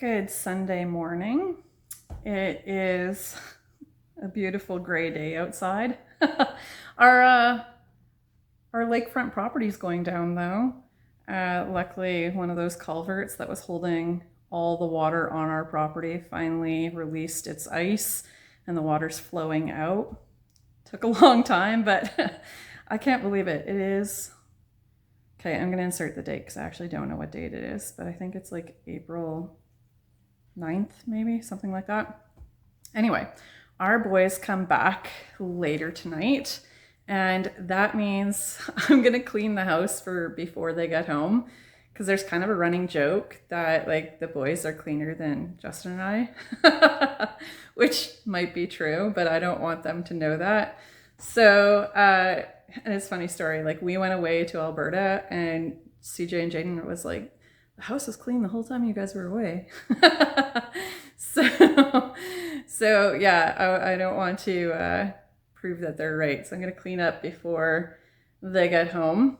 Good Sunday morning. It is a beautiful gray day outside. our our lakefront property is going down though. Luckily, one of those culverts that was holding all the water on our property finally released its ice and the water's flowing out. Took a long time, but I can't believe it. It is, okay, I'm gonna insert the date because I actually don't know what date it is, but I think it's like April 9th, maybe, something like that. Anyway, our boys come back later tonight, and that means I'm gonna clean the house for before they get home, because there's kind of a running joke that like the boys are cleaner than Justin and I, which might be true, but I don't want them to know that. So, and it's a funny story, like we went away to Alberta and CJ and Jaden was like, the house was clean the whole time you guys were away. so yeah, I don't want to prove that they're right. So I'm going to clean up before they get home.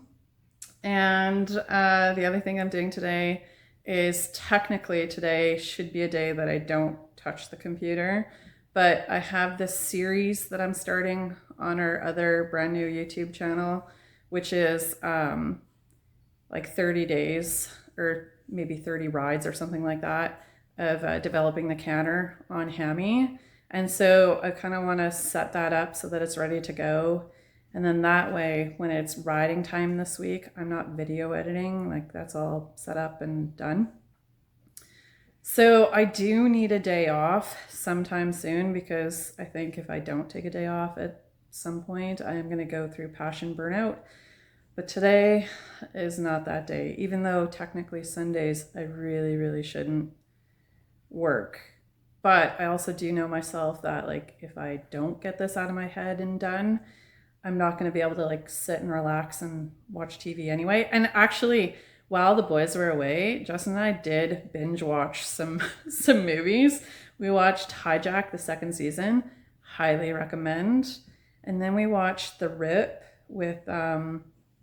And the other thing I'm doing today is technically today should be a day that I don't touch the computer, but I have this series that I'm starting on our other brand new YouTube channel, which is like 30 days or maybe 30 rides or something like that of developing the canter on Hammy. And so I kind of want to set that up so that it's ready to go. And then that way, when it's riding time this week, I'm not video editing, like that's all set up and done. So I do need a day off sometime soon, because I think if I don't take a day off at some point, I am going to go through passion burnout. But today is not that day, even though technically Sundays I really shouldn't work. But I also do know myself that like if I don't get this out of my head and done, I'm not going to be able to like sit and relax and watch TV anyway. And actually, while the boys were away, Justin and I did binge watch some movies. We watched Hijack, the second season, highly recommend. And then we watched The Rip with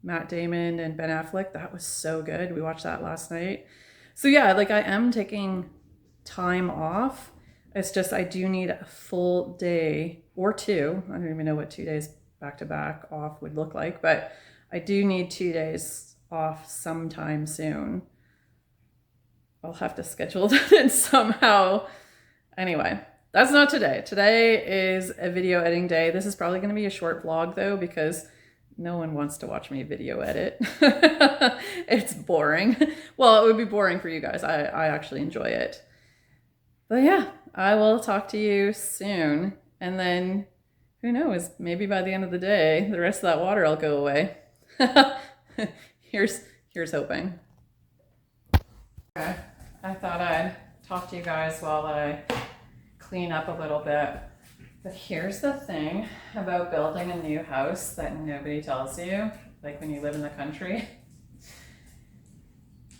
Matt Damon and Ben Affleck. That was so good. We watched that last night. So yeah, like I am taking time off. It's just I do need a full day or two. I don't even know what 2 days back to back off would look like, but I do need 2 days off sometime soon. I'll have to schedule that in somehow. Anyway, that's not today. Today is a video editing day. This is probably going to be a short vlog though, because no one wants to watch me video edit. It's boring. Well, it would be boring for you guys. I actually enjoy it. But yeah, I will talk to you soon. And then who knows, maybe by the end of the day, the rest of that water will go away. Here's hoping. Okay, I thought I'd talk to you guys while I clean up a little bit. But here's the thing about building a new house that nobody tells you, like when you live in the country.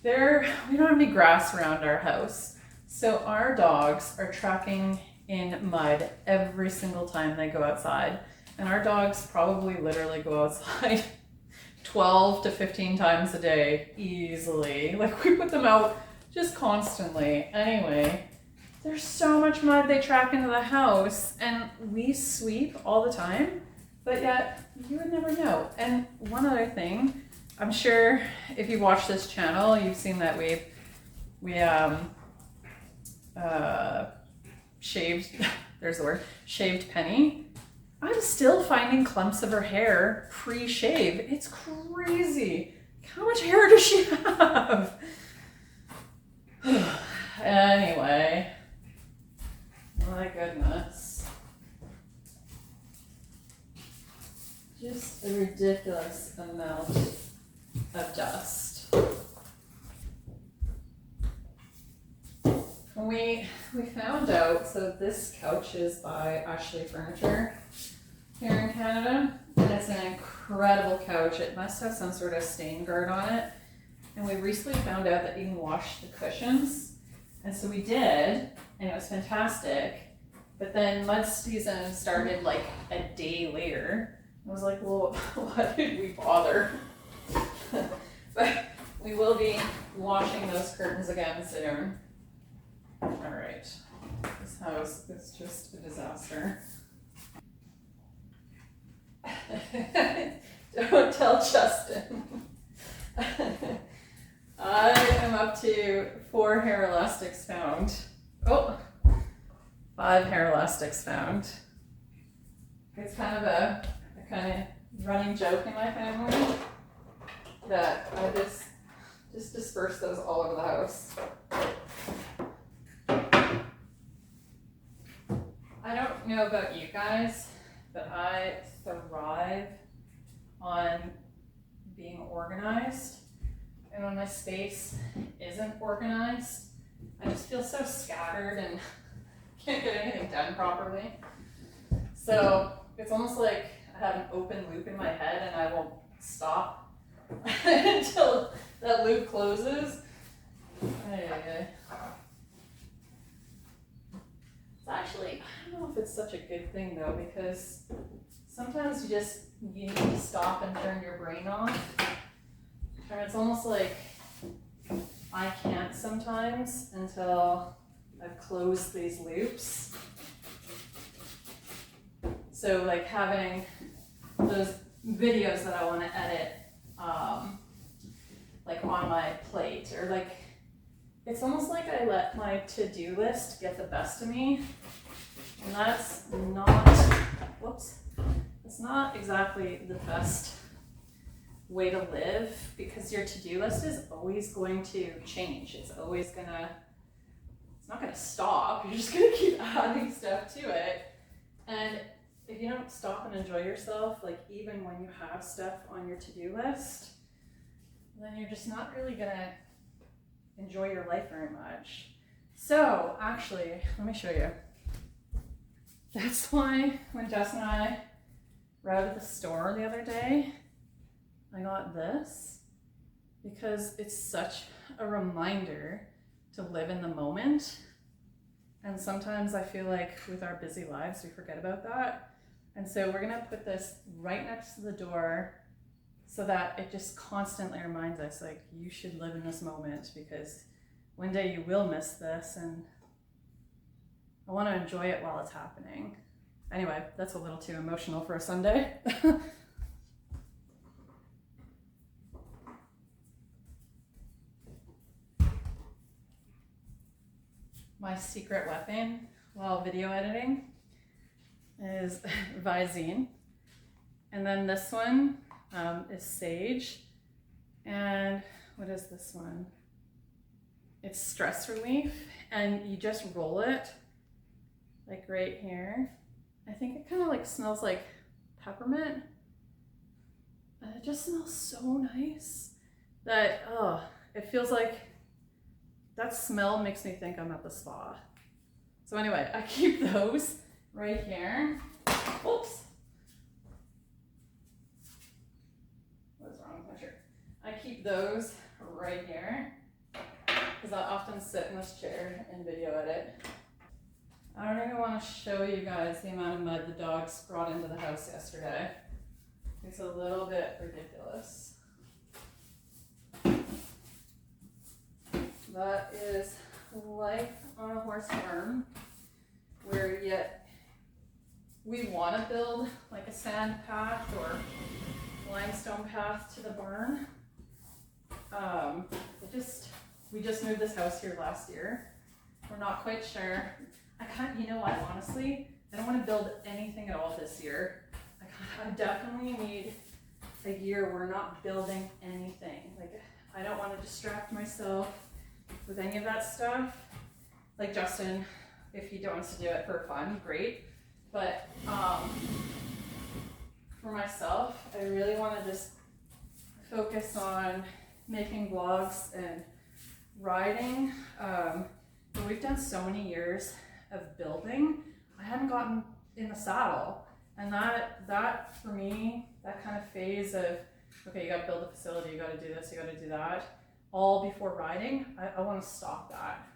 We don't have any grass around our house. So our dogs are tracking in mud every single time they go outside. And our dogs probably literally go outside 12 to 15 times a day easily. Like we put them out just constantly. Anyway, there's so much mud they track into the house, and we sweep all the time, but yet you would never know. And one other thing, I'm sure if you watch this channel, you've seen that we shaved, there's the word, shaved Penny. I'm still finding clumps of her hair pre-shave. It's crazy. How much hair does she have? Anyway, my goodness. Just a ridiculous amount of dust. We found out, so this couch is by Ashley Furniture here in Canada, and it's an incredible couch. It must have some sort of stain guard on it. And we recently found out that you can wash the cushions. And so we did, and it was fantastic. But then mud season started like a day later. I was like, well, why did we bother? But we will be washing those curtains again soon. videos. It's just a disaster. Don't tell Justin. I am up to 4 hair elastics found. Oh, 5 hair elastics found. It's kind of a kind of running joke in my family that I just disperse those all over the house. I don't know about you guys, but I thrive on being organized. And when my space isn't organized, I just feel so scattered and can't get anything done properly. So it's almost like I have an open loop in my head and I won't stop until that loop closes. It's actually, I don't know if it's such a good thing though, because sometimes you need to stop and turn your brain off. And it's almost like I can't sometimes until I've closed these loops. So like having those videos that I want to edit like on my plate, or like it's almost like I let my to-do list get the best of me, and that's not exactly the best way to live, because your to-do list is always going to change. It's not gonna stop. You're just gonna keep adding stuff to it. And if you don't stop and enjoy yourself, like even when you have stuff on your to-do list, then you're just not really gonna enjoy your life very much. So actually, let me show you. That's why when Jess and I were out at the store the other day, I got this, because it's such a reminder to live in the moment. And sometimes I feel like with our busy lives, we forget about that. And so we're gonna put this right next to the door so that it just constantly reminds us, like, you should live in this moment, because one day you will miss this, and I wanna enjoy it while it's happening. Anyway, that's a little too emotional for a Sunday. My secret weapon while video editing is Visine. And then this one is sage. And what is this one? It's stress relief. And you just roll it like right here. I think it kind of like smells like peppermint. And it just smells so nice that, it feels like that smell makes me think I'm at the spa. So anyway, I keep those right here. Oops. What's wrong with my shirt? I keep those right here because I often sit in this chair and video edit. I don't even want to show you guys the amount of mud the dogs brought into the house yesterday. It's a little bit ridiculous. That is life on a horse farm, where yet we want to build like a sand path or limestone path to the barn. We just moved this house here last year. We're not quite sure. You know what, honestly, I don't want to build anything at all this year. I definitely need a year where we're not building anything. Like, I don't want to distract myself with any of that stuff. Like Justin, if he wants to do it for fun, great. But for myself, I really want to just focus on making vlogs and riding. But we've done so many years of building, I haven't gotten in the saddle. And that for me, that kind of phase of, okay, you gotta build a facility, you gotta do this, you gotta do that, all before riding, I wanna stop that.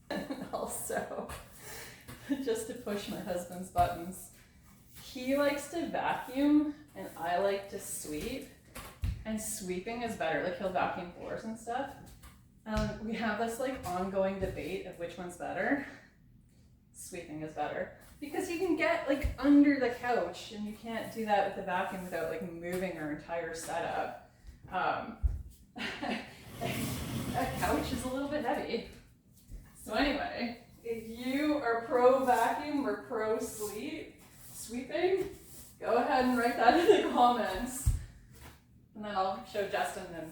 And also, just to push my husband's buttons, he likes to vacuum and I like to sweep. And sweeping is better, like he'll vacuum floors and stuff. We have this like ongoing debate of which one's better. Sweeping is better because you can get like under the couch, and you can't do that with the vacuum without like moving our entire setup. A couch is a little bit heavy. So anyway, if you are pro vacuum or pro sweeping, go ahead and write that in the comments, and then I'll show Justin and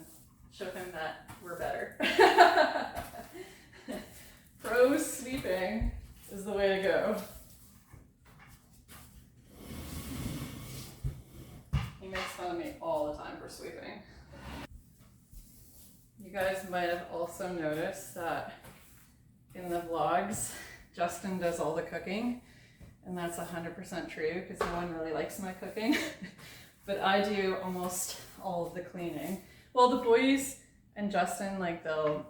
show him that we're better. Pro sweeping is the way to go. He makes fun of me all the time for sweeping. You guys might have also noticed that in the vlogs, Justin does all the cooking, and that's 100% true because no one really likes my cooking. But I do almost all of the cleaning. Well, the boys and Justin, like they'll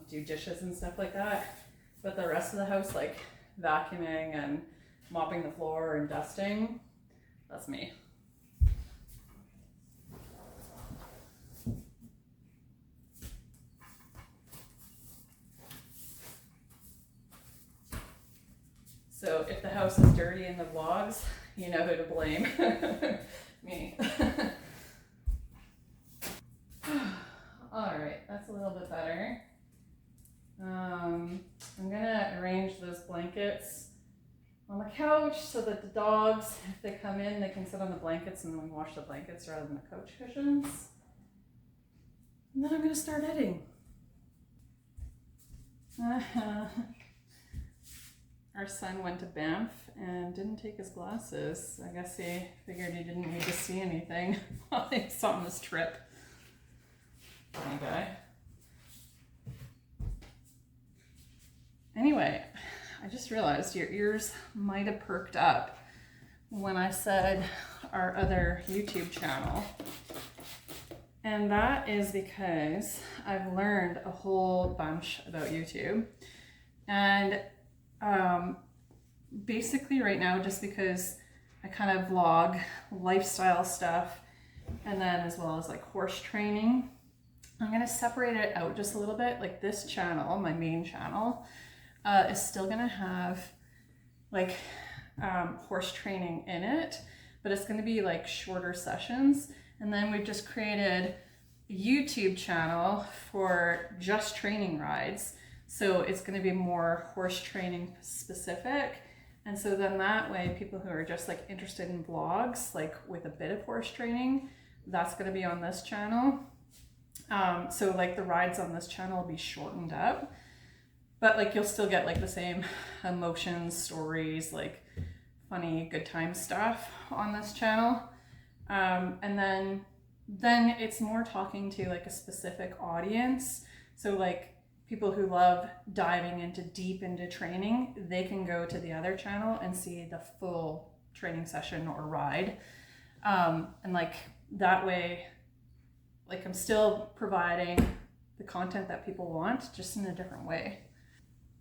do dishes and stuff like that, but the rest of the house, like vacuuming and mopping the floor and dusting, that's me. So if the house is dirty in the vlogs, you know who to blame. Me. Alright, that's a little bit better. I'm gonna arrange those blankets on the couch so that the dogs, if they come in, they can sit on the blankets and then we wash the blankets rather than the couch cushions. And then I'm gonna start editing. Our son went to Banff and didn't take his glasses. I guess he figured he didn't need to see anything while he was on this trip. Funny guy. Anyway, I just realized your ears might have perked up when I said our other YouTube channel. And that is because I've learned a whole bunch about YouTube. And basically right now, just because I kind of vlog lifestyle stuff and then as well as like horse training, I'm going to separate it out just a little bit. Like this channel, my main channel, is still going to have like horse training in it, but it's going to be like shorter sessions. And then we've just created a YouTube channel for just training rides. So it's going to be more horse training specific. And so then that way, people who are just like interested in vlogs, like with a bit of horse training, that's going to be on this channel. So like the rides on this channel will be shortened up, but like you'll still get like the same emotions, stories, like funny, good time stuff on this channel. And then it's more talking to like a specific audience. So like people who love diving deep into training, they can go to the other channel and see the full training session or ride. And like that way, like I'm still providing the content that people want, just in a different way.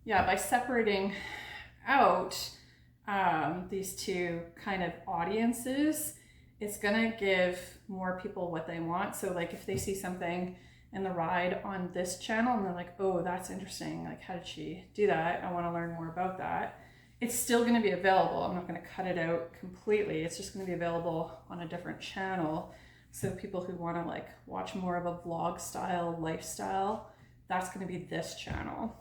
Yeah, by separating out these two kind of audiences, it's gonna give more people what they want. So like if they see something in the ride on this channel and they're like, oh, that's interesting, like how did she do that? I wanna learn more about that. It's still gonna be available. I'm not gonna cut it out completely. It's just gonna be available on a different channel. So people who wanna like watch more of a vlog style lifestyle, that's gonna be this channel.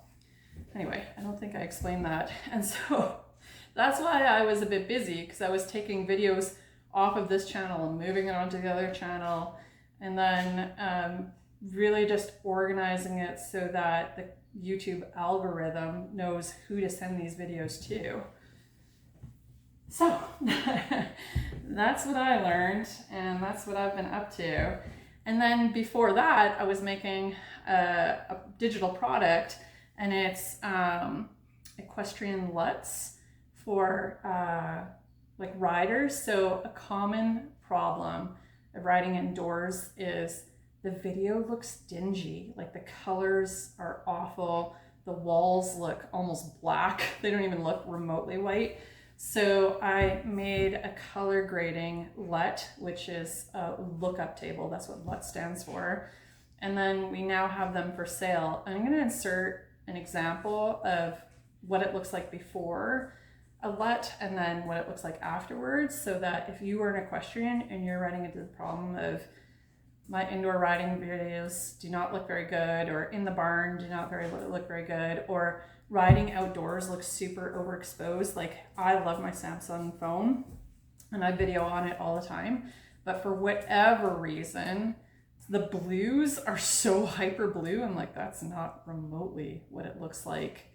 Anyway, I don't think I explained that. And so that's why I was a bit busy, because I was taking videos off of this channel and moving it onto the other channel, and then really just organizing it so that the YouTube algorithm knows who to send these videos to. So that's what I learned, and that's what I've been up to. And then before that, I was making a digital product, and it's equestrian LUTs for like riders. So a common problem of riding indoors is the video looks dingy, like the colors are awful, the walls look almost black, they don't even look remotely white. So I made a color grading LUT, which is a lookup table, that's what LUT stands for. And then we now have them for sale. I'm going to insert an example of what it looks like before a let and then what it looks like afterwards, so that if you are an equestrian and you're running into the problem of my indoor riding videos do not look very good, or in the barn do not look very good, or riding outdoors looks super overexposed. Like, I love my Samsung phone and I video on it all the time, but for whatever reason, the blues are so hyper blue. I'm like, that's not remotely what it looks like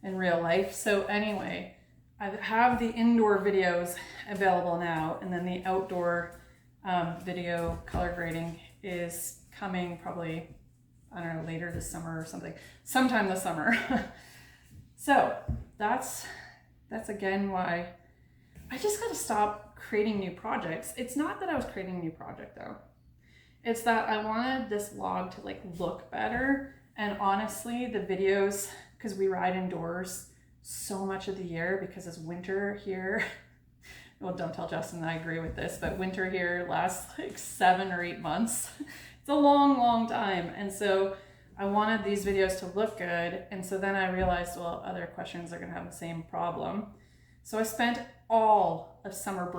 in real life. So anyway, I have the indoor videos available now, and then the outdoor video color grading is coming probably, I don't know, later this summer or something, sometime this summer. So that's again why I just got to stop creating new projects. It's not that I was creating a new project though. It's that I wanted this log to like look better. And honestly, the videos, because we ride indoors so much of the year, because it's winter here. Well, don't tell Justin that I agree with this, but winter here lasts like 7 or 8 months. It's a long, long time. And so I wanted these videos to look good. And so then I realized, well, other equestrians are going to have the same problem. So I spent all of spring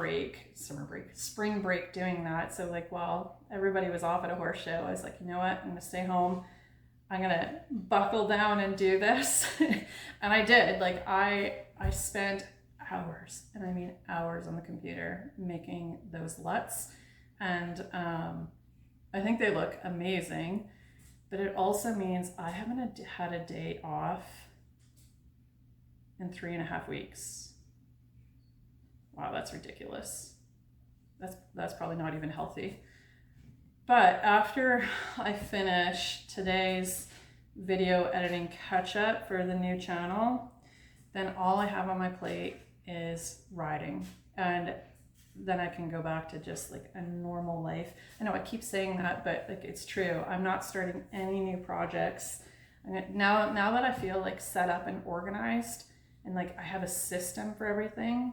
break doing that. So like, while everybody was off at a horse show, I was like, you know what, I'm going to stay home. I'm going to buckle down and do this. And I did. Like, I spent hours, and I mean hours, on the computer making those LUTs. And I think they look amazing, but it also means I haven't had a day off in 3.5 weeks. Wow, that's ridiculous. That's probably not even healthy. But after I finish today's video editing catch-up for the new channel, then all I have on my plate is riding. And then I can go back to just like a normal life. I know I keep saying that, but like, it's true. I'm not starting any new projects. Now that I feel like set up and organized, and like I have a system for everything,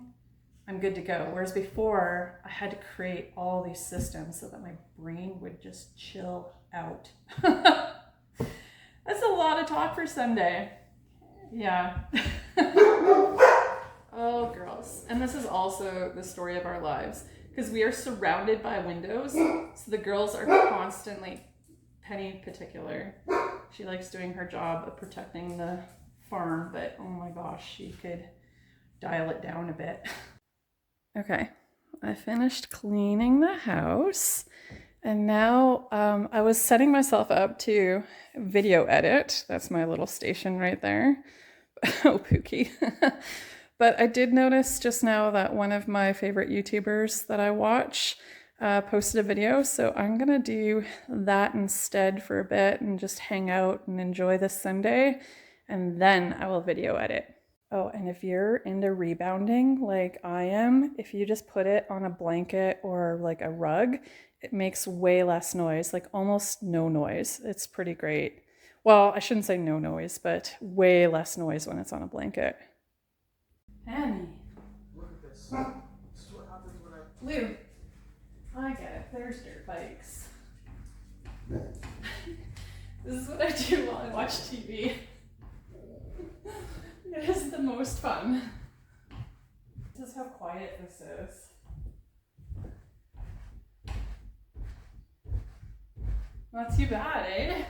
I'm good to go. Whereas before, I had to create all these systems so that my brain would just chill out. That's a lot of talk for Sunday. Yeah. Oh, girls. And this is also the story of our lives, because we are surrounded by windows. So the girls are constantly, Penny in particular, she likes doing her job of protecting the farm, but oh my gosh, she could dial it down a bit. Okay, I finished cleaning the house, and now I was setting myself up to video edit. That's my little station right there. Oh, Pookie. But I did notice just now that one of my favorite YouTubers that I watch posted a video, so I'm gonna do that instead for a bit and just hang out and enjoy this Sunday, and then I will video edit. Oh, and if you're into rebounding like I am, if you just put it on a blanket or like a rug, it makes way less noise, like almost no noise. It's pretty great. Well, I shouldn't say no noise, but way less noise when it's on a blanket. Annie. Look at this. This is what happens when I... Lou, I get it. There's dirt bikes. This is what I do while I watch TV. It is the most fun. This is how quiet this is. Not too bad, eh?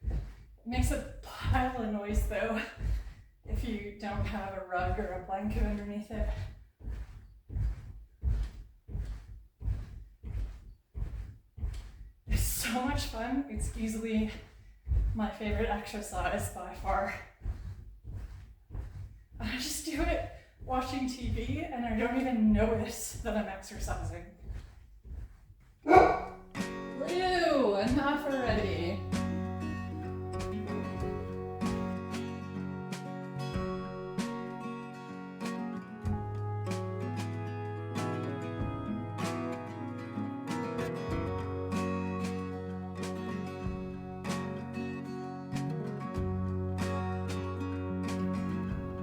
It makes a pile of noise though if you don't have a rug or a blanket underneath it. It's so much fun. It's easily my favorite exercise by far. I just do it watching TV and I don't even notice that I'm exercising. Lou, enough already.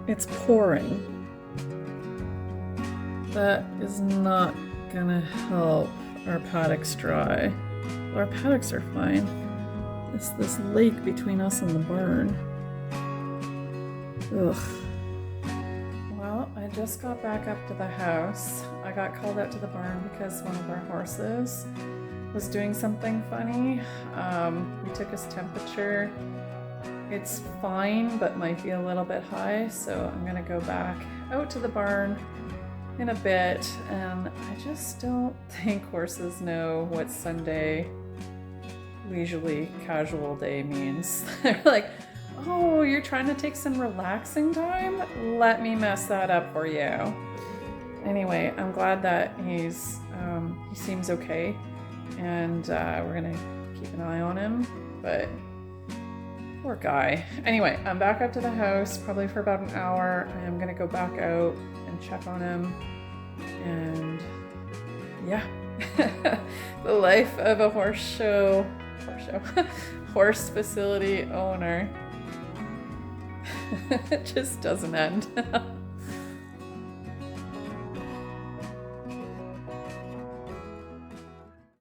It's pouring. That is not gonna help our paddocks dry. Our paddocks are fine. this lake between us and the barn. Ugh. Well, I just got back up to the house. I got called out to the barn because one of our horses was doing something funny. We took his temperature. It's fine, but might be a little bit high, so I'm gonna go back out to the barn in a bit, and I just don't think horses know what Sunday leisurely casual day means. They're like, oh, you're trying to take some relaxing time? Let me mess that up for you. Anyway, I'm glad that he seems okay, and we're gonna keep an eye on him, but poor guy. Anyway, I'm back up to the house probably for about an hour. I'm gonna go back out and check on him, and yeah. The life of a horse facility owner. It just doesn't end.